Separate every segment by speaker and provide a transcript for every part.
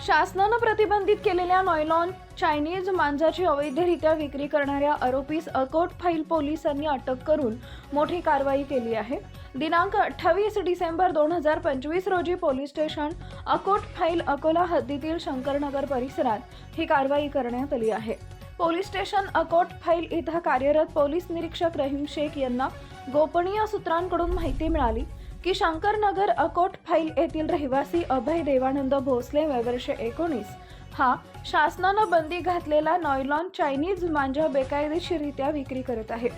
Speaker 1: शासनानं प्रतिबंधित केलेल्या नॉयलॉन चायनीज मांजाची अवैधरित्या विक्री करणाऱ्या आरोपीस अकोट फाईल पोलिसांनी अटक करून मोठी कारवाई केली आहे। दिनांक 28 डिसेंबर 2025 रोजी police station Akot file Akola हद्दीतील शंकरनगर परिसरात ही कारवाई करण्यात आली आहे। पोलीस स्टेशन अकोट फाईल इथं कार्यरत पोलीस निरीक्षक रहीम शेख यांना गोपनीय सूत्रांकडून माहिती मिळाली की शंकरनगर अकोट फाईल येथील रहिवासी अभय देवानंद भोसले वय वर्ष 19 हा शासनानं बंदी घातलेला नॉयलॉन चायनीज मांजा बेकायदेशीररित्या विक्री करत आहे।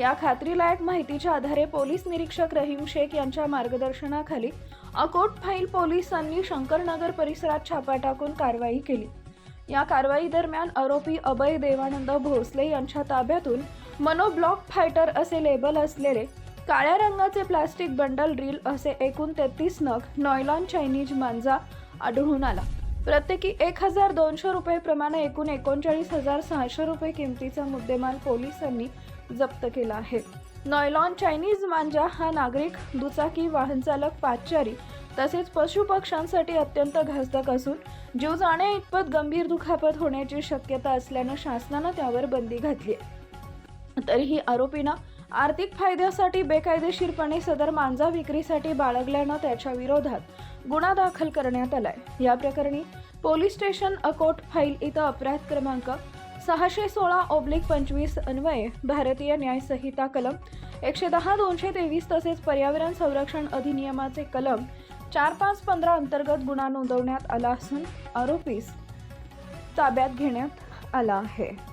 Speaker 1: या खात्रीलायक माहितीच्या आधारे पोलीस निरीक्षक रहीम शेख यांच्या मार्गदर्शनाखाली अकोट फाईल पोलिसांनी शंकरनगर परिसरात छापा टाकून कारवाई केली। या कारवाई दरम्यान आरोपी अभय देवानंद भोसले यांच्या ताब्यातून मोनोब्लॉक फायटर असे लेबल असलेले काळ्या रंगाचे प्लास्टिक बंडल ड्रिल असे एकूण 33 नग नॉयलॉन चायनीज मांजा आढळून आला। प्रत्येकी 1200 रुपये प्रमाणे एकूण 39,600 रुपये किमतीचा मुद्देमाल पोलिसांनी जप्त केला आहे। नॉयलॉन चायनीज मांजा हा नागरिक, दुचाकी वाहन चालक, पादचारी तसेच पशुपक्ष्यांसाठी अत्यंत घातक असून जीव जाण्या इतपत गंभीर दुखापत होण्याची शक्यता असल्यानं शासनानं त्यावर बंदी घातली आहे। तरीही आरोपींना आर्थिक फायद्यासाठी बेकायदेशीरपणे सदर मांजा विक्रीसाठी बाळगल्यानं त्याच्या विरोधात गुन्हा दाखल करण्यात आलाय। या प्रकरणी पोलीस स्टेशन अकोट फाईल इथं अपराध क्रमांक 616/25 अन्वये भारतीय न्याय संहिता कलम 110-223 तसेच पर्यावरण संरक्षण अधिनियमाचे कलम 4515 अंतर्गत गुन्हा नोंदवण्यात आला असून आरोपीस ताब्यात घेण्यात आला आहे।